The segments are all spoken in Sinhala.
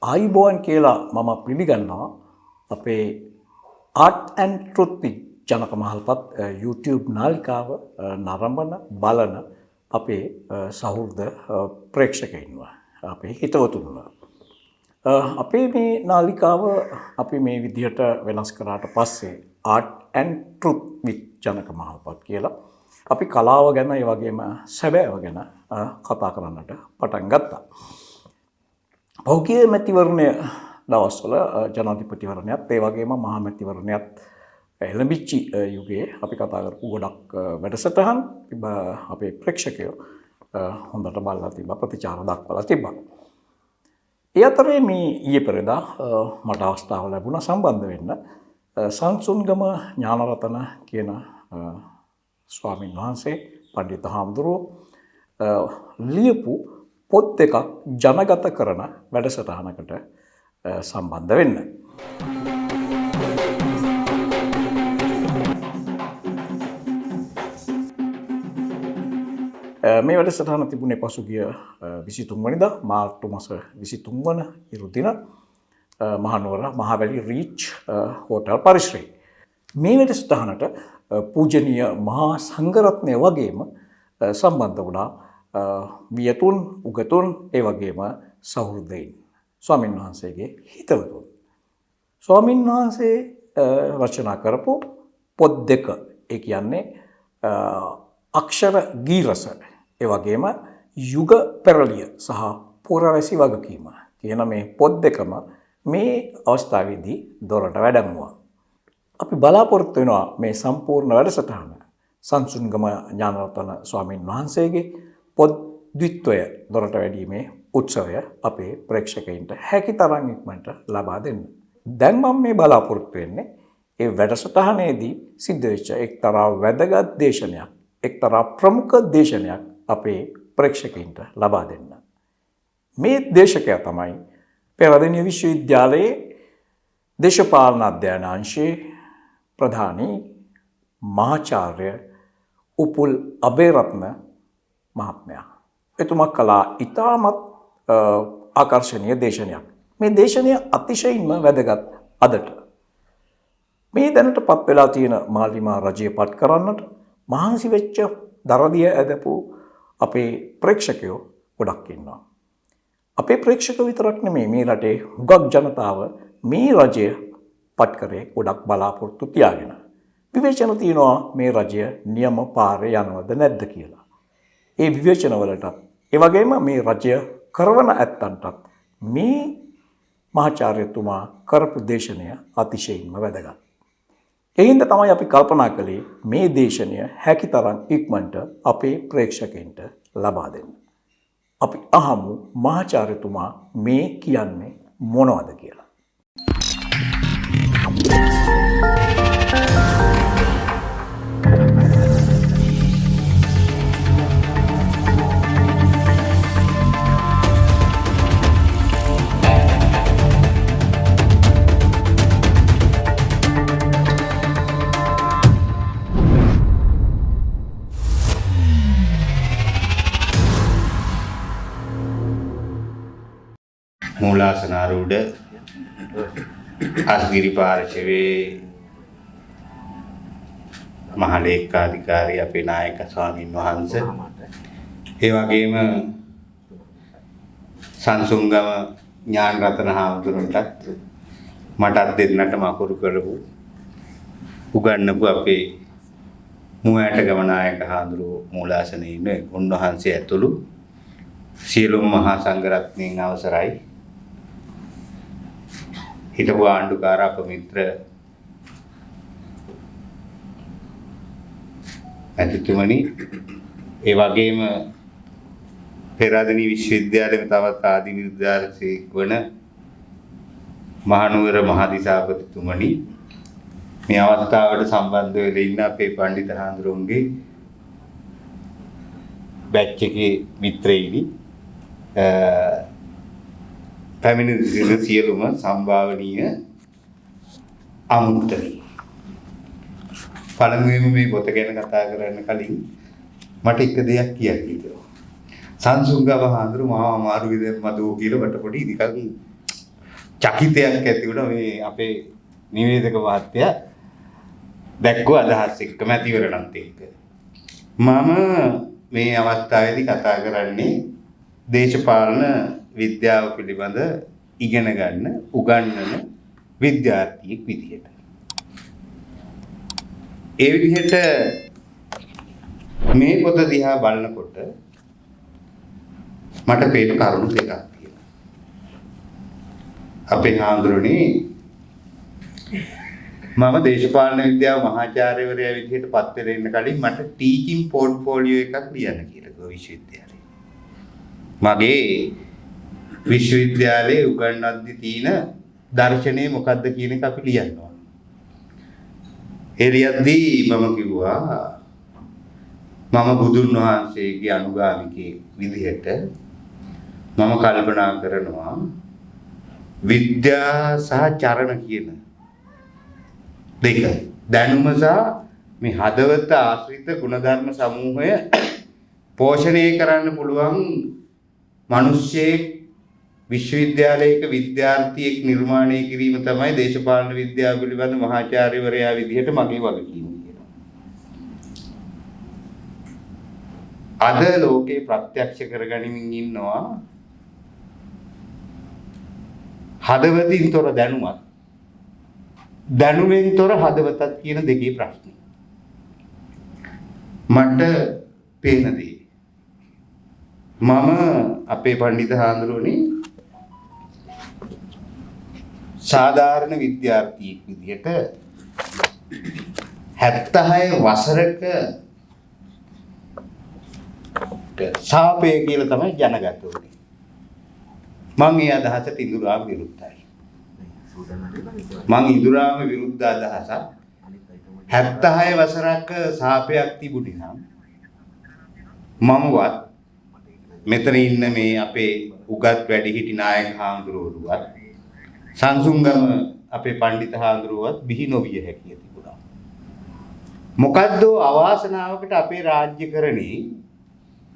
ආයුබෝවන් කියලා මම පිළිගන්නවා අපේ ආර්ට් ඇන්ඩ් ට්‍රුත් ජනක මහල්පත් YouTube නාලිකාව නරඹන බලන අපේ සහෘද ප්‍රේක්ෂකයින්ව අපේ හිතවතුන්ව අපේ මේ නාලිකාව අපි මේ විදිහට වෙනස් කරාට පස්සේ ආර්ට් ඇන්ඩ් ට්‍රුත් ජනක මහල්පත් කියලා අපි කලාව ගැන ඒ වගේම සැබෑව ගැන කතා කරන්නට පටන් ගත්තා. පෞද්ගලික මැතිවරණය දවස්වල ජනාධිපතිවරණයත් ඒ වගේම මහා මැතිවරණයත් එළඹිච්ච යුගයේ අපි කතා කරපු ගොඩක් වැඩසටහන් අපේ ප්‍රේක්ෂකයෝ හොඳට බලලා තිබ්බා, ප්‍රතිචාර දක්වලා තිබ්බා. ඒ අතරේ මේ ඊයේ පෙරේදා මට අවස්ථාව ලැබුණා සම්බන්ධ වෙන්න සංසුන්ගම ඥානරතන කියන ස්වාමීන් වහන්සේ පඬිතු හාමුදුරුවෝ ලියපු පොත් දෙකක් ජනගත කරන වැඩසටහනකට සම්බන්ධ වෙන්න. මේ වැඩසටහන තිබුණේ පසුගිය 23 වෙනිදා මාර්තු මාස 23 වන ඉරු දින මහනුවර මහවැලි රීච් හෝටල් පරිසරයේ. මේ වැඩසටහනට පූජනීය මහා සංඝරත්නය වගේම සම්බන්ධ වුණා වියතුන් උගතුන් ඒ වගේම සහෘදයින් ස්වාමීන් වහන්සේගේ හිතවතුන්. ස්වාමීන් වහන්සේ රචනා කරපු පොත් දෙක, ඒ කියන්නේ අක්ෂර ගීරස ඒ වගේම යුග පෙරළිය සහ පුරවැසි වගකීම කියන මේ පොත් දෙකම මේ අවස්ථාවේදී දොරට වැඩමුවා. අපි බලාපොරොත්තු වෙනවා මේ සම්පූර්ණ වැඩසටහන සංසුන්ගම ඥානරතන ස්වාමීන් වහන්සේගේ පොත් ද්විත්වය දොරට වැඩීමේ උත්සවය අපේ ප්‍රේක්ෂකයින්ට හැකි තරම් ඉක්මනට ලබා දෙන්න. දැන් මම මේ බලාපොරොත්තු වෙන්නේ ඒ වැඩසටහනේදී සිද්ධ වෙච්ච එක්තරා වැදගත් දේශනයක්, එක්තරා ප්‍රමුඛ දේශනයක් අපේ ප්‍රේක්ෂකයින්ට ලබා දෙන්න. මේ දේශකයා තමයි පෙරදෙණිය විශ්වවිද්‍යාලයේ දේශපාලන අධ්‍යයන අංශයේ ප්‍රධානී මහාචාර්ය උපුල් අබේරත්න මහත්මයා. එතුමා කළා ඉතාමත් ආකර්ශනීය දේශනයක්. මේ දේශනය අතිශයින්ම වැදගත් අදට. මේ දැනට පත් වෙලා තියෙන මාලිමා රජය පත් කරන්නට මහන්සි වෙච්ච දරදිය ඇදපු අපේ ප්‍රේක්ෂකයෝ ගොඩක් ඉන්නවා. අපේ ප්‍රේක්ෂක විතරක් නෙමෙයි, මේ රටේ හුඟක් ජනතාව මේ රජය පත් කරේ ගොඩක් බලාපොරොත්තු තියාගෙන. විවේචන තියෙනවා මේ රජය නියම පාරේ යනවද නැද්ද කියලා. ඒ විවේචනවලටත් ඒ වගේම මේ රජය කරවන ඇත්තන්ටත් මේ මහාචාර්යතුමා කරපු දේශනය අතිශයින්ම වැදගත්. ඒ හින්දා තමයි අපි කල්පනා කළේ මේ දේශනය හැකිතරම් ඉක්මනට අපේ ප්‍රේක්ෂකයන්ට ලබා දෙන්න. අපි අහමු මහාචාර්යතුමා මේ කියන්නේ මොනවද කියලා. මූලාසනාරූඪ අස්ගිරි පාර්ශවයේ මහලේකාධිකාරී අපේ නායක ස්වාමීන් වහන්සේ, ඒ වගේම සංසුන්ගම ඥානරතන හාමුදුරන්ටත් මටත් දෙන්නට මකුරු කරපු උගන්වපු අපේ මුවැටගම නායක හාමුදුරුවෝ මූලාසනයේ ඉන්න උන්වහන්සේ ඇතුළු සියලුම මහා සංඝරත්නයන් අවසරයි. හිටපු ආණ්ඩුකාර අපමිත්‍ර ඇතිතුමනි, ඒ වගේම පෙරදෙණිය විශ්වවිද්‍යාලයේ තවත් ආදි නිලධාරීයෙක් වන මහනුවර මහදිසාපතිතුමනි, මේ අවස්ථාවට සම්බන්ධ වෙලා ඉන්න අපේ පඬිතු හාමුදුරුවන්ගේ බැච් එකේ මිත්‍රයිනි, පැමිණි සියලුම සම්භාවනීය අමුත්තනි. පළමුවෙන්ම මේ පොත ගැන කතා කරන්න කලින් මට එක දෙයක් කියන්න හිතෙනවා. සංසුන්ගම හාමුදුරුවෝ මාව අමාරු විදිහට මදෝ කියලා වට පොඩි නිකන් චකිතයක් ඇති වුණා මේ අපේ නිවේදක මහත්තයා දැක්කෝ අදහස් එක්ක මැතිවරණත් එක්ක. මම මේ අවස්ථාවේදී කතා කරන්නේ දේශපාලන විද්‍යාව පිළිබඳ ඉගෙන ගන්න උගන්වන විද්‍යාර්ථියෙක් විදිහට. ඒ විදිහට මේ පොත දිහා බලනකොට මට පේන කරුණු දෙකක් තියෙනවා. අපේ හාමුදුරනේ මම දේශපාලන විද්‍යාව මහාචාර්යවරයා විදිහට පත් වෙලා ඉන්න කලින් මට ටීචින් පෝර්ට්ෆෝලියෝ එකක් ලියන්න කියලා කිව්වා විශ්වවිද්‍යාලේ. මගේ විශ්වවිද්‍යාලයේ උගන්වද්දී තියෙන දර්ශනය මොකක්ද කියන එක අපි ලියනවා. ඒ ලියද්දී මම කිව්වා මම බුදුන් වහන්සේගේ අනුගාමිකයෙක් විදිහට මම කල්පනා කරනවා විද්‍යා සහ චරණ කියන දෙක දැනුම සහ මේ හදවත ආශ්‍රිත ගුණධර්ම සමූහය පෝෂණය කරන්න පුළුවන් මිනිස්සෙක් විශ්වවිද්‍යාලයක විද්‍යාර්ථියෙක් නිර්මාණය කිරීම තමයි දේශපාලන විද්‍යාව පිළිබඳ මහාචාර්යවරයා විදිහට මගේ වගකීම කියනවා. අද ලෝකේ ප්‍රත්‍යක්ෂ කරගනිමින් ඉන්නවා හදවතින් තොර දැනුමත් දැනුමෙන් තොර හදවතත් කියන දෙකේ ප්‍රශ්නේ. මට පේන දේ මම අපේ පඬිත හාමුදුරුවනේ සාධාරණ විද්‍යාර්ථියෙක් විදිහට 76 වසරක සාපය කියලා තමයි ජනගත උනේ. මම ඒ අදහසට ඉදුරාම විරුද්ධයි. මම ඉදුරාම විරුද්ධ අදහසක් 76 වසරක සාපයක් තිබුණේ නම් මමවත් මෙතන ඉන්න මේ අපේ උගත් වැඩිහිටි නායක හාමුදුරුවෝවත් සංසුංගම අපේ පඬිත හාමුදුරුවෝවත් බිහි නොවිය හැකිය තිබුණා. මොකද්ද අවාසනාවකට අපේ රාජ්‍යකරණේ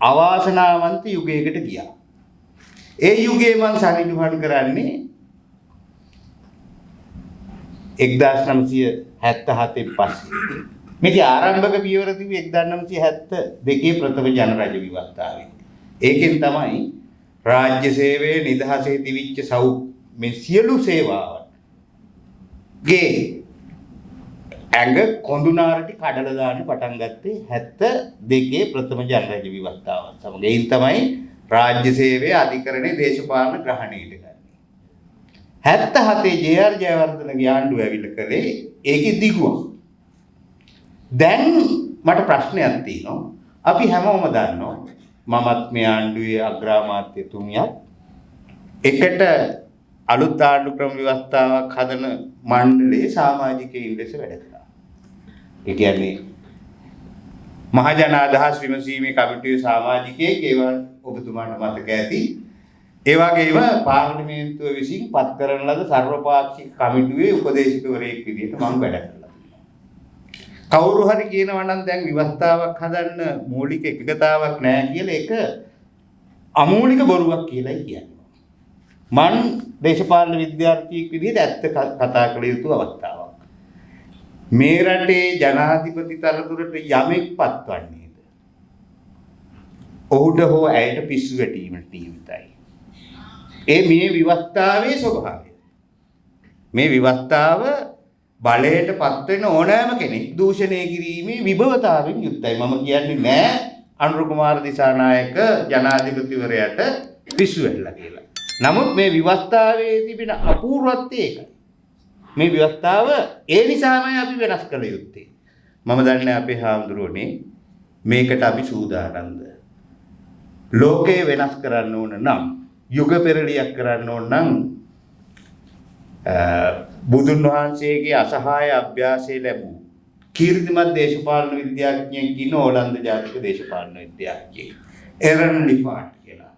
අවාසනාවන්ත යුගයකට ගියා. ඒ යුගයේ මම සනිටුහන් කරන්නේ 1977 පස්සේ. මේක ආරම්භක පියවර තිබුණේ 1972 ප්‍රථම ජනරජ විවස්ථාවේ. ඒකෙන් තමයි රාජ්‍ය සේවයේ නිදහසේ තිබිච්ච මේ සියලු සේවාවන් ගේ ඇඟ කොඳුනාරටි කඩලා දාන්න පටන් ගත්තේ 72 ප්‍රථම ජනරජ විවස්ථාවත් සමග. ඒයින් තමයි රාජ්‍ය සේවයේ අධිකරණයේ දේශපාලන ග්‍රහණයට ගන්නේ. 77 ජේ.ආර්. ජයවර්ධනගේ ආණ්ඩුව ඇවිල්ලා කළේ ඒකේ දිගුව. දැන් මට ප්‍රශ්නයක් තියෙනවා. අපි හැමෝම දන්නවා මමත් මේ ආණ්ඩුවේ අග්‍රාමාත්‍යතුමියත් එකට අලුත් ආණ්ඩු ක්‍රම ව්‍යවස්ථාවක් හදන මණ්ඩලයේ සමාජිකයින් ලෙස වැඩ කළා. ඒ කියන්නේ මහජන අදහස් විමසීමේ කමිටුවේ සමාජිකයෙක් ඒවා ඔබතුමාට මතක ඇති. ඒ වගේම පාර්ලිමේන්තුව විසින් පත් කරන ලද සර්වපාක්ෂික කමිටුවේ උපදේශකවරයෙක් විදිහට මම වැඩ කළා. කවුරු හරි කියනවා නම් දැන් විවස්ථාවක් හදන්න මූලික එකගතාවක් නැහැ කියලා ඒක අමූලික බොරුවක් කියලායි කියන්නේ. මං දේශපාලන විද්‍යාර්ථියෙක් විදිහට ඇත්ත කතා කළ යුතු අවස්ථාවක්. මේ රටේ ජනාධිපති තරතුරට යමෙක් පත්වන්නේද? ඔහුට හෝ ඇයට පිස්සු වැටීමට නියමිතයි. ඒ මේ විවස්ථාවේ ස්වභාවය. මේ විවස්ථාව බලයට පත් වෙන ඕනෑම කෙනෙක් දූෂණය කිරීමේ විභවතාවෙන් යුක්තයි. මම කියන්නේ නෑ අනුර කුමාර දිසානායක ජනාධිපතිවරයාට පිස්සු වැටලා කියලා. නමුත් මේ විවස්ථාවේ තිබෙන අපූර්වත්වය ඒකයි. මේ විවස්ථාව ඒ නිසාමයි අපි වෙනස් කළ යුත්තේ. මම දන්නේ අපේ හාමුදුරුවනේ මේකට අපි සූදානම්ද? ලෝකේ වෙනස් කරන්න ඕන නම් යුග පෙරළියක් කරන්න ඕන නම් බුදුන් වහන්සේගේ අසහාය අභ්‍යාසය ලැබූ කීර්තිමත් දේශපාලන විද්‍යාඥයෙක් ඉන්න ඕලන්ද ජාතික දේශපාලන විද්‍යාඥයෙක් එරන් ඩිෆාට් කියලා.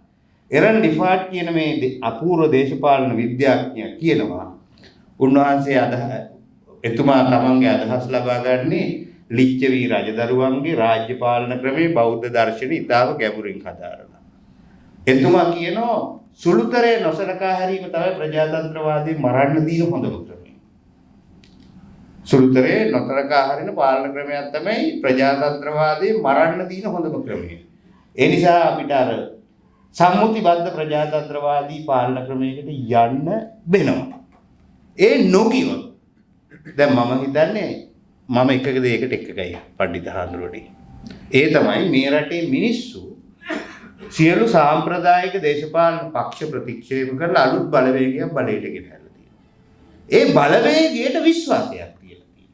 එරන් ඩිෆාට් කියන මේ අපූර්ව දේශපාලන විද්‍යාඥයා කියනවා උන්වහන්සේ එතුමා තමන්ගේ අදහස් ලබා ගන්නේ ලිච්ඡවී රජදරුවන්ගේ රාජ්‍ය පාලන ක්‍රමේ බෞද්ධ දර්ශන ඉතාම ගැඹුරින් හදාරනවා. එතුමා කියනවා සුළුතරේ නොසලකා හැරීම තමයි ප්‍රජාතන්ත්‍රවාදී මරන්න දින හොඳම ක්‍රමය. සුළුතරේ නොසලකා හරින පාලන ක්‍රමයක් තමයි ප්‍රජාතන්ත්‍රවාදී මරන්න දින හොඳම ක්‍රමය. ඒ නිසා අපිට අර සම්මුතිබද්ධ ප්‍රජාතන්ත්‍රවාදී පාලන ක්‍රමයකට යන්න වෙනවා. ඒ නොකියොත් දැන් මම හිතන්නේ මම එකක දෙයකට එකයි පණ්ඩිත හාමුදුරුවනේ. ඒ තමයි මේ රටේ මිනිස්සු සියලු සාම්ප්‍රදායික දේශපාලන පක්ෂ ප්‍රතික්ෂේප කරලා අලුත් බලවේගයක් බලයට ගෙනහැරලා තියෙනවා. ඒ බලවේගයට විශ්වාසයක් තියෙනවා.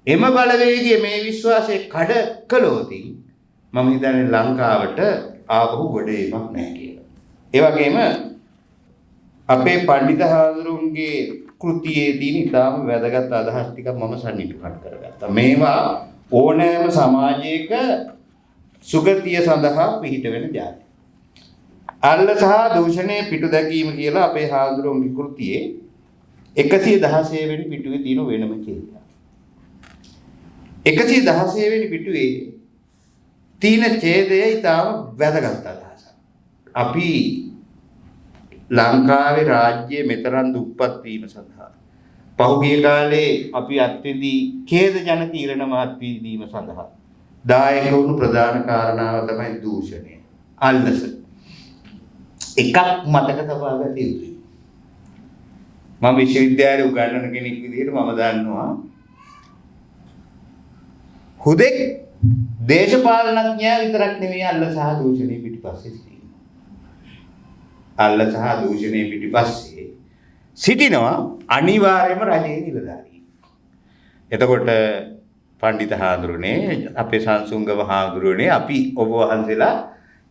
එම බලවේගයේ මේ විශ්වාසය කඩ කළොත් මම හිතන්නේ ලංකාවට ආපහු ගොඩේමක් නැහැ කියලා. ඒ වගේම අපේ පණ්ඩිත හාමුදුරුවන්ගේ කෘතියේ තියෙන ඉතාම වැදගත් අදහස් ටිකක් මම සම්නිප්පන් කරගත්තා. මේවා ඕනෑම සමාජයක සුගතිය සඳහා පිහිට වෙන જાති. අල්ල සහ දූෂණය පිටු දැකීම කියලා අපේ හාමුදුරුවන්ගේ කෘතියේ 116 වෙනි පිටුවේ තියෙන වෙනම කියනවා. 116 වෙනි පිටුවේ තියෙන ඡේදය ඉතාම වැදගත් අදහසක්. අපි ලංකාවේ රාජ්‍යයේ මෙතරම් දුප්පත් වීම සඳහා පහුගිය කාලේ අපි අත්විඳි ඛේදජනක ඉරණම අත්විඳීම සඳහා දායක වුණු ප්‍රධාන කාරණාව තමයි දූෂණය. අල්ලස. එකක් මතක තබා ගත යුතුයි. මම විශ්වවිද්‍යාලේ උගන්වන කෙනෙක් විදිහට මම දන්නවා හුදෙක් දේශපාලනඥයා විතරක් නෙවෙයි අල්ල සහ දූෂණය පිටිපස්සේ සිටිනවා. අල්ල සහ දූෂණය පිටිපස්සේ සිටිනවා අනිවාර්යයෙන්ම රජයේ නිලධාරී. එතකොට පණ්ඩිත හාමුදුරනේ අපේ සංසුංගව හාමුදුරනේ අපි ඔබ වහන්සේලා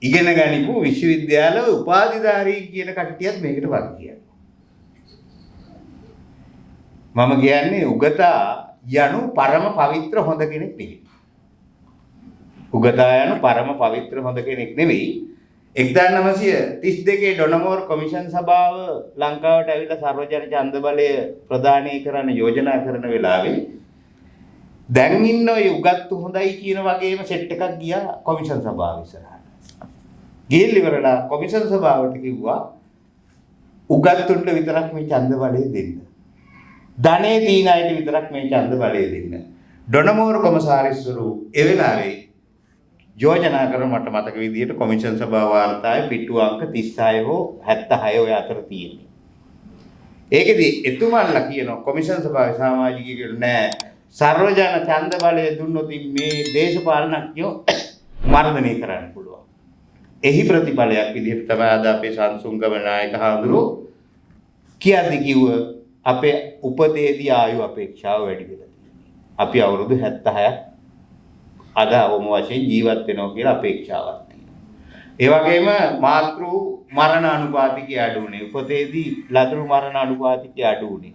ඉගෙන ගනිපු විශ්වවිද්‍යාල උපාධිධාරී කියන කට්ටියත් මේකට වත් කියනවා. මම කියන්නේ උගතා යනු පරම පවිත්‍ර හොඳ කෙනෙක් නෙවෙයි. උගතා යනු පරම පවිත්‍ර හොඳ කෙනෙක් නෙවෙයි. 1932 ඩොනමෝර් කොමිෂන් සභාව ලංකාවට ඇවිල්ලා සර්වජන ඡන්ද බලය ප්‍රදානය කරන්න යෝජනා කරන වෙලාවේ දැන් ඉන්න ඔය උගත්තු හොඳයි කියන වගේම සෙට් එකක් ගියා කොමිෂන් සභාව ඉස්සරහට. ගිහින් ඉවරලා කොමිෂන් සභාවට කිව්වා උගත්තුන්ට විතරක් මේ ඡන්ද බලය දෙන්න. ධනේ තීන අයට විතරක් මේ ඡන්ද බලය දෙන්න. ඩොනමෝර් කොමසාරිස්වරු ඒ වෙලාවේ යෝජනා කරන මට මතක විදිහට කොමිෂන් සභාව වාර්තාවේ පිටු අංක 36 හෝ 76 ඔය අතර තියෙන්නේ. ඒකෙදි එතුමන්ලා කියනවා කොමිෂන් සභාවේ සමාජිකයෝ නෑ සර්වජන ඡන්ද බලය දුන්නොත් මේ දේශපාලනඥයෝ මර්ධනය කරන්න පුළුවන්. එහි ප්‍රතිඵලයක් විදිහට තමයි අද අපේ සංසුංගම නායක හාමුදුරුවෝ කියද්දි කිව්ව අපේ උපතේදී ආයු අපේක්ෂාව වැඩි වෙලා තියෙනවා. අපි අවුරුදු 76ක් අද අවම වශයෙන් ජීවත් වෙනවා කියලා අපේක්ෂාවක් තියෙනවා. ඒ වගේම මාතෘ මරණ අනුපාතිකය අඩු වුණේ. උපතේදී ලදරු මරණ අනුපාතිකය අඩු වුණේ.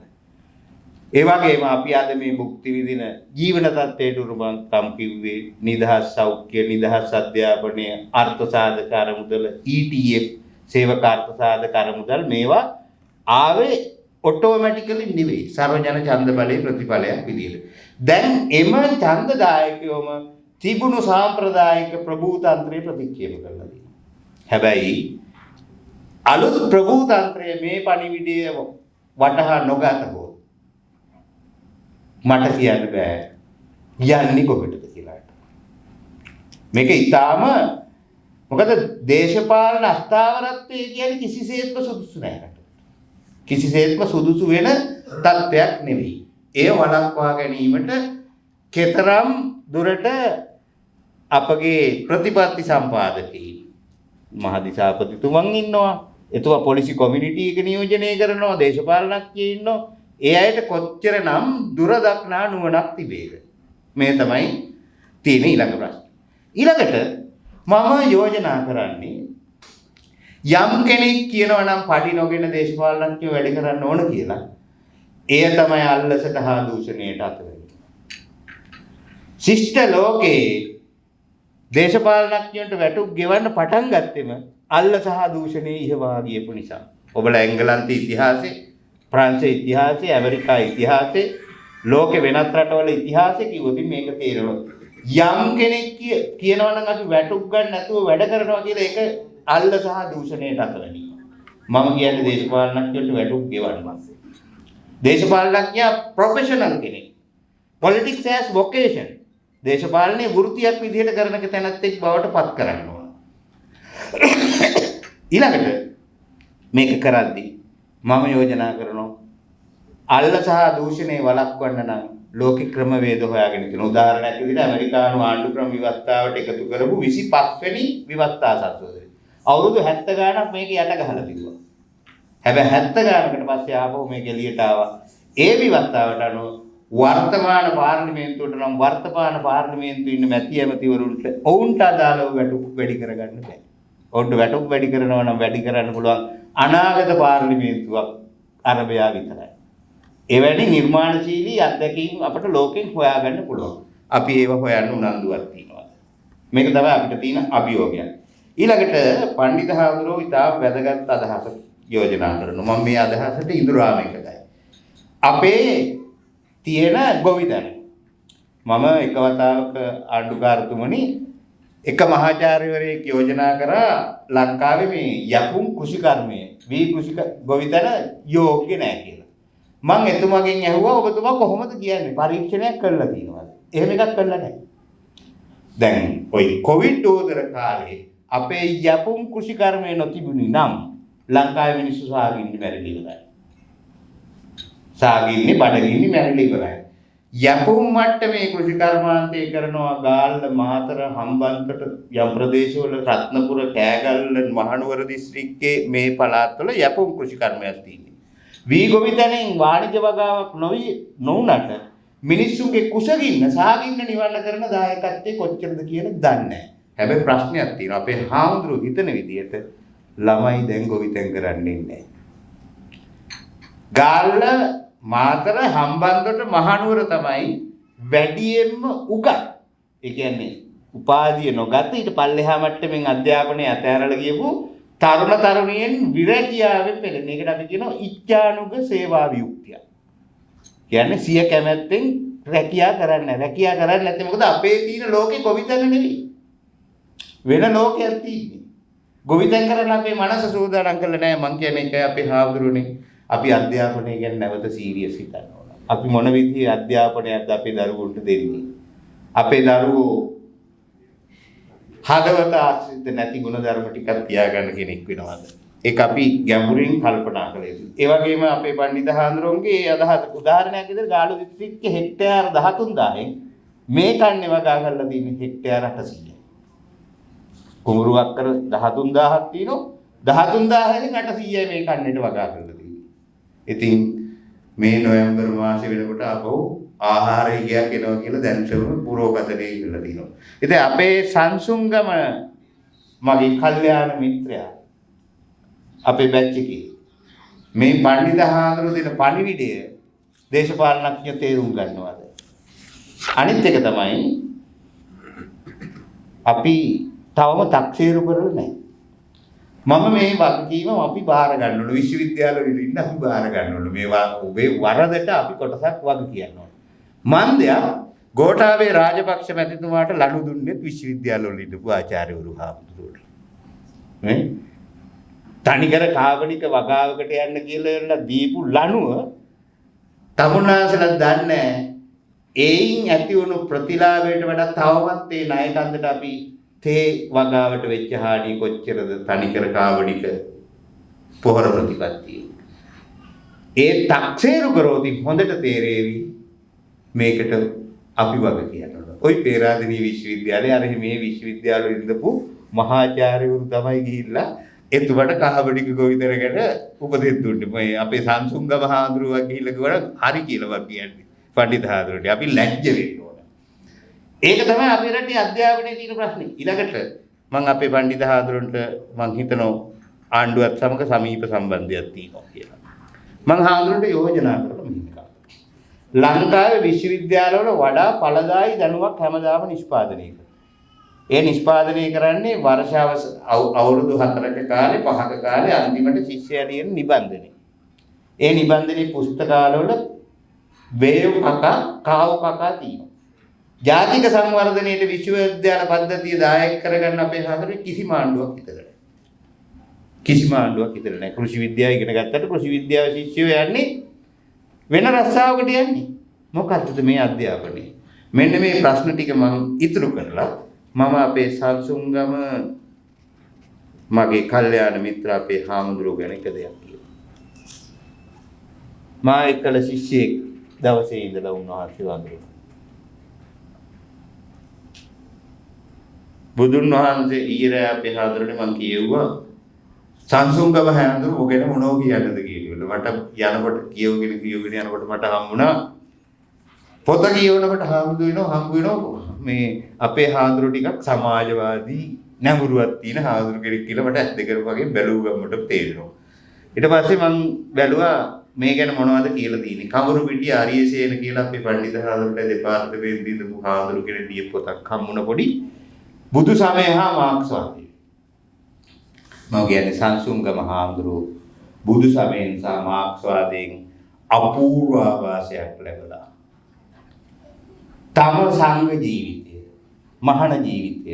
ඒ වගේම අපි අද මේ භුක්ති විඳින ජීවන තත්ත්වයට උරුමකම් කිව්වේ නිදහස් සෞඛ්‍ය, නිදහස් අධ්‍යාපනය, අර්ථ සාධක අරමුදල, ETF සේවක අර්ථ සාධක අරමුදල් මේවා ආවේ ඔටෝමැටිකලි නෙවෙයි. සර්වජන ඡන්ද බලයේ ප්‍රතිඵලයක් විදියට. දැන් එම ඡන්දදායකයෝම තිබුණු සාම්ප්‍රදායික ප්‍රභූතන්ත්‍රය ප්‍රතික්ෂේප කරලා තියෙනවා. හැබැයි අලුත් ප්‍රභූතන්ත්‍රය මේ පණිවිඩය වටහා නොගතහොත් මට කියන්න බෑ යන්නේ කොහෙටද කියලා. මේක ඊටාම මොකද දේශපාලන අස්ථාවරත්වය කියන්නේ කිසිසේත්ම සුදුසු නැහැ. කිසිසේත්ම සුදුසු වෙන තත්ත්වයක් නෙවෙයි. ඒ වළක්වා ගැනීමට කතරම් දුරට අපගේ ප්‍රතිපත්ති සම්පාදකයන් මහදිසාපතිතුමන් ඉන්නවා. එතුමා පොලිසි කොමියුනිටි එක නියෝජනය කරනවා. දේශපාලනඥයෝ ඉන්නවා. ඒ අයට කොච්චරනම් දුර දක්නා නුවණක් තිබේද? මේ තමයි තියෙන ඊළඟ ප්‍රශ්නේ. ඊළඟට මම යෝජනා කරන්නේ යම් කෙනෙක් කියනවා නම් පඩි නොගෙන දේශපාලනඥයෝ වැඩ කරන්න ඕන කියලා. එය තමයි අල්ලසට හා දූෂණයට අතවැන්නේ. ශිෂ්ට ලෝකේ දේශපාලනඥයන්ට වැටුප් ගෙවන්න පටන් ගත්තෙම අල්ල සහ දූෂණයේ ඉහවා ගියපු නිසා. ඔබලා එංගලන්තේ ඉතිහාසයේ, ප්‍රංශයේ ඉතිහාසයේ, ඇමරිකා ඉතිහාසයේ, ලෝකේ වෙනත් රටවල ඉතිහාසයේ කිව්වොත් මේක තේරෙනවා. යම් කෙනෙක් කියනවා නම් අපි වැටුප් ගන්න නැතුව වැඩ කරනවා කියලා ඒක අල්ල සහ දූෂණයට අත වැඩිම. මම කියන්නේ දේශපාලනඥයන්ට වැටුප් ගෙවන්න. දේශපාලනඥයා ප්‍රොෆෙෂනල් කෙනෙක්. politics as vocation. දේශපාලනයේ වෘත්තියක් විදිහට කරන තැනැත්තෙක් බවට පත් කරන්න ඕන. ඊළඟට මේක කරද්දී මම යෝජනා කරනවා අල්ල සහ දූෂණය වළක්වන්න නම් ලෝක ක්‍රමවේද හොයාගෙන තියෙන උදාහරණයක් විදිහට ඇමරිකානු ආණ්ඩු ක්‍රම විවස්ථාවට එකතු කරපු 25 වෙනි විවස්ථා සංශෝධනය. අවුරුදු 70 ගාණක් මේක යට ගහලා තිබුණා. හැබැයි 70 ගානකට පස්සේ ආපහු මේක එළියට ආවා. ඒ විවස්ථාවට අනුව වර්තමාන පාර්ලිමේන්තුවට නම් වර්තමාන පාර්ලිමේන්තුවේ ඉන්න මැති ඇමතිවරුන්ට ඔවුන්ට අදාළව වැටුප් වැඩි කරගන්න බෑ. ඔවුන්ට වැටුප් වැඩි කරනවා නම් වැඩි කරන්න පුළුවන් අනාගත පාර්ලිමේන්තුවක් අරබයා විතරයි. එවැනි නිර්මාණශීලී අත්දැකීම් අපට ලෝකෙන් හොයාගන්න පුළුවන්. අපි ඒව හොයන්න උනන්දුවක් තියෙනවා. මේක තමයි අපිට තියෙන අභියෝගයක්. ඊළඟට පණ්ඩිත හාමුදුරුවෝ ඉතාම වැදගත් අදහසක් යෝජනා කරනවා. මම මේ අදහසට ඉදරාම එකයි. අපේ තියෙන ගොවිතැන. මම එක වතාවක ආණ්ඩුකාරතුමනි එක මහාචාර්යවරයෙක් යෝජනා කරා ලංකාවේ මේ යකුම් කෘෂිකර්මය වී ගොවිතැන යෝග්‍ය නැහැ කියලා. මම එතුමාගෙන් ඇහුවා ඔබතුමා කොහොමද කියන්නේ පරීක්ෂණයක් කරලා තියෙනවද? එහෙම එකක් කරලා නැහැ. දැන් ওই කොවිඩ් උදර කාලේ අපේ යකුම් කෘෂිකර්මය නොතිබුණි නම් ලංකාවේ මිනිස්සු සාගින්නේ මැරිලි ඉවරයි. සාගින්නේ බඩගින්නේ මැරිලි ඉවරයි. යකුම් මට්ටමේ කෘෂිකර්මාන්තය කරනවා ගාල්ල මාතර හම්බන්තොට යම් ප්‍රදේශවල රත්නපුර කෑගල්ල මහනුවර දිස්ත්‍රික්කයේ මේ පළාත්වල යකුම් කෘෂිකර්මයක් තියෙනවා. වී ගොවිතැනෙන් වාණිජ වගාවක් නොවුනට මිනිස්සුන්ගේ කුසගින්න සාගින්න නිවන්න කරන දායකත්වයේ කොච්චරද කියන දන්නේ නැහැ. හැබැයි ප්‍රශ්නයක් තියෙනවා. අපේ හාමුදුරුවෝ හිතන විදිහට ළමයි දැන් ගොවිතැන් කරන්නේ නැහැ. ගාල්ල මාතර හම්බන්තොට මහනුවර තමයි වැඩියෙන්ම උගත්. ඒ කියන්නේ උපාධිය නොගත ඊට පල්ලෙහා මට්ටමින් අධ්‍යාපනය අතහැරලා ගියපු තරුණ තරුණියන් විරැකියාවෙන් පෙළෙන. ඒකට අපි කියනවා ඉච්ඡානුග සේවා විමුක්තිය. කියන්නේ සිය කැමැත්තෙන් රැකියා කරන්නේ. රැකියා කරන්නේ නැත්නම් මොකද අපේ තියෙන ලෝකේ ගොවිතැන නෙවෙයි. වෙන ලෝකයක් තියෙන්නේ. ගොවිතැන් කරන්න අපේ මනස සූදානම් කරලා නැහැ. මං කියන්නේ ඒකයි අපේ හාමුදුරුවනේ. අපි අධ්‍යාපනය ගැන නැවත සීරියස් හිතන්න ඕන. අපි මොන විදිහේ අධ්‍යාපනයක්ද අපේ දරුවන්ට දෙන්නේ? අපේ දරුවෝ හදවත ආශ්‍රිත නැති ගුණධර්ම ටිකක් තියාගන්න කෙනෙක් වෙනවද? ඒක අපි ගැඹුරින් කල්පනා කළ යුතුයි. ඒ වගේම අපේ පණ්ඩිත හාමුදුරුවන්ගේ අදහස උදාහරණයක් විදිහට ගාලු දිස්ත්‍රික්කයේ හෙක්ටයාර 13000න් මේ කන්නේ වගා කරලා තියෙන හෙක්ටයාර 800යි. කුඹුරු අක්කර 13000ක් තියෙනවා. 13000න් 800යි මේ කන්නේට වගා කරලා තියෙන්නේ. ඉතින් මේ නොවැම්බර් මාසේ වෙනකොට ආපහු ආහාර ඉගයක් එනවා කියලා දැන් පුරෝගතනේ ඉල්ලලා තියෙනවා. ඉතින් අපේ සංසුංගම මගේ කල්යාණ මිත්‍රයා අපේ බැච් එකේ මේ පණ්ඩිත හාමුදුරුවෝ දෙන පණිවිඩය දේශපාලනඥයෝ තේරුම් ගන්නවාද? අනිත් එක තමයි අපි තවම තක්සේරු කරලා නැහැ. මම මේ වගකීම අපි බාර ගන්න ඕන. විශ්වවිද්‍යාලවල ඉන්න අපි බාර ගන්න ඕන. මේවා ඔබේ වරදට අපි කොටසක් වග කියන්න ඕන. මන්දයා ගෝඨාභය රාජපක්ෂ මැතිතුමාට ලනු දුන්නේ විශ්වවිද්‍යාලවල ඉඳපු ආචාර්යවරු හාමුදුරුවෝ. නේ? තනිකර කාබනික වගාවකට යන්න කියලා දීපු ලනුව තමුන්නාසලා දන්නේ ඒයින් ඇති වුණු ප්‍රතිලාභයට වඩා තවමත් ඒ ණය කන්දට අපි තේ වගාවට වෙච්ච හානි කොච්චරද තනිකර කාබනික පොහොර ප්‍රතිපත්තිය. ඒ තක්සේරු කරෝති හොඳට තේරෙවි මේකට අපි වග කියනවා. ওই පේරාදෙණිය විශ්වවිද්‍යාලයේ අර මේ විශ්වවිද්‍යාලවල ඉඳපු මහාචාර්යවරු තමයි ගිහිල්ලා එතුමට කාබනික ගොවිතැන ගැන උපදෙස් දුන්නේ. මේ අපේ සංසුංගම හාමුදුරුවෝ ගිහිල්ලා කිව්වනම් හරි කියලා වක් කියන්නේ. පණ්ඩිත හාමුදුරුවෝ අපි ලැජ්ජ වෙන්න ඕන. ඒක තමයි අපේ රටේ අධ්‍යාපනයේ තියෙන ප්‍රශ්නේ. ඊළඟට මම අපේ පණ්ඩිත හාමුදුරුවන්ට මම හිතනවා ආණ්ඩුවත් සමග සමීප සම්බන්ධයක් තියෙනවා කියලා. මම හාමුදුරුවන්ට යෝජනා කරලා මෙහෙම එකක්. ලංකාවේ විශ්වවිද්‍යාලවල වඩා ඵලදායී දැනුමක් හැමදාම නිෂ්පාදනය කරනවා. ඒ නිෂ්පාදනය කරන්නේ වර්ෂාව අවුරුදු 4ක කාලේ 5ක කාලේ අන්තිමට ශිෂ්‍යයා ලියන නිබන්ධනය. ඒ නිබන්ධනයේ පුස්තකාලවල වේව් කකා කාව් කකා තියෙනවා. ජාතික සංවර්ධනයේට විශ්වවිද්‍යාල පද්ධතිය දායක කරගන්න අපේ හාමුදුරුවෝ කිසිම ආණ්ඩුවක් හිතලා නැහැ. කිසිම ආණ්ඩුවක් හිතලා නැහැ. කෘෂි විද්‍යාව ඉගෙන ගත්තට කෘෂි විද්‍යාව ශිෂ්‍යයෝ යන්නේ වෙන රස්සාවකට යන්නේ. මොකක්ද මේ අධ්‍යාපනය? මෙන්න මේ ප්‍රශ්න ටික මම ඉතුරු කරලා මම අපේ සංසුන්ගම මගේ කල්යාණ මිත්‍ර අපේ හාමුදුරුවෝ ගැන එක දෙයක් කියනවා. මා එක්කල ශිෂ්‍යෙක් දවසේ ඉඳලා උන්වහන්සේ වඳුරුවා. බුදුන් වහන්සේ ඊරෑ අපේ හාමුදුරුවනේ මම කියෙව්වා සංසුන්ගම හාමුදුරුවෝ ඔගෙන මොනෝ කියන්නද කියලා. මට යනකොට කියවගෙන යනකොට මට හම්බුණා පොත කියවනකොට හම්බ වෙනවා මේ අපේ හාමුදුරුවෝ ටිකක් සමාජවාදී නැඹුරුවක් තියෙන හාමුදුරුවෝ කෙනෙක් කියලා මට ඇස් දෙක වගේ බැලුව ගමකට තේරෙනවා. ඊට පස්සේ මම බැලුවා මේ ගැන මොනවද කියලා තියෙන්නේ. කමරු පිටිය ආරියසේන කියලා අපේ පඬිත හාමුදුරුවෝ දෙපාර්තමේන්තුවේ ඉඳපු හාමුදුරුවෝ කෙනෙක් ලියපු පොතක් හම්බුණ පොඩි බුදු සමය හා මාක්ස්වාදී. මම කියන්නේ සංසුන්ගම හාමුදුරුවෝ බුදු සමයෙන් සහ මාක්ස්වාදයෙන් අපූර්ව ආවාසයක් ලැබලා තම සංඝ ජීවිතය, මහාන ජීවිතය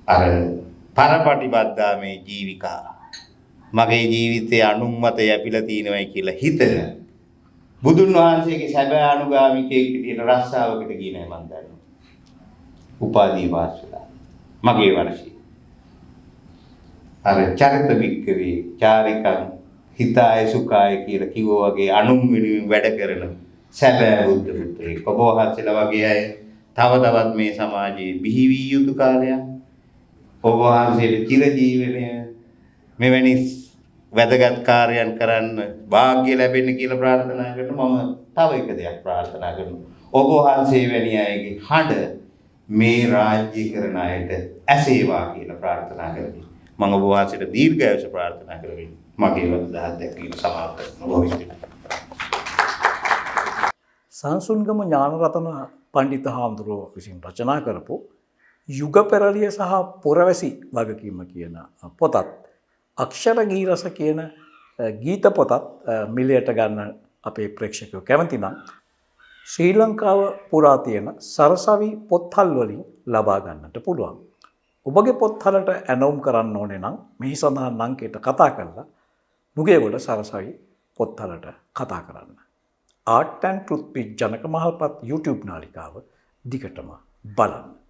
අර පරපටිබද්ධා මේ ජීවිකා මගේ ජීවිතයේ අනුමත යැපිලා තියෙනවයි කියලා හිතන බුදුන් වහන්සේගේ සැබෑ අනුගාමිකයෙක් විදියට රස්සාවකට ගියේ නෑ මම දන්නවා. උපාධිය පාස් වෙලා මගේ වර්ෂයේ අර චරිත වික්කවේ චාරිකං හිතාය සුඛාය කියලා කිව්වා වගේ අනුන් වෙනුවෙන් වැඩ කරන සැබෑ බුද්ධ පුත්‍රයෙක්. ඔබ වහන්සේලා වගේ අය තව තවත් මේ සමාජයේ බිහි වී යුතු කාලයක්. ඔබ වහන්සේට චිර ජීවනය මෙවැනි වැදගත් කාර්යයන් කරන්න වාග්ය ලැබෙන්න කියලා ප්‍රාර්ථනා කරනවා. මම තව එක දෙයක් ප්‍රාර්ථනා කරනවා. ඔබ වහන්සේ වැනි අයගේ හඬ මේ රාජ්‍ය කරන අයට ඇසේවා කියලා ප්‍රාර්ථනා කරනවා. මම ඔබ වහන්සේට දීර්ඝායුෂ ප්‍රාර්ථනා කරමි. මගේ වදහත් දැක්වීම සමාප්ත කරනවා. සංසුන්ගම ඥානරතන පණ්ඩිත හාමුදුරුවෝ විසින් රචනා කරපු යුග පෙරළිය සහ පුරවැසි වගකීම කියන පොතත් අක්ෂර ගීරස කියන ගීත පොතත් මිලයට ගන්න අපේ ප්‍රේක්ෂකයෝ කැමති නම් ශ්‍රී ලංකාව පුරා තියෙන සරසවි පොත්හල් වලින් ලබා ගන්නට පුළුවන්. ඔබගේ පොත්හලට ඇනවුම් කරන්න ඕනේ නම් මෙහි සඳහන් අංකයට කතා කරලා නුගේගොඩ සරසවි පොත්හලට කතා කරන්න. ආර්ට් ඇන්ඩ් ට්‍රුත් පිච් ජනක මහල්පත් YouTube නාලිකාව දිගටම බලන්න.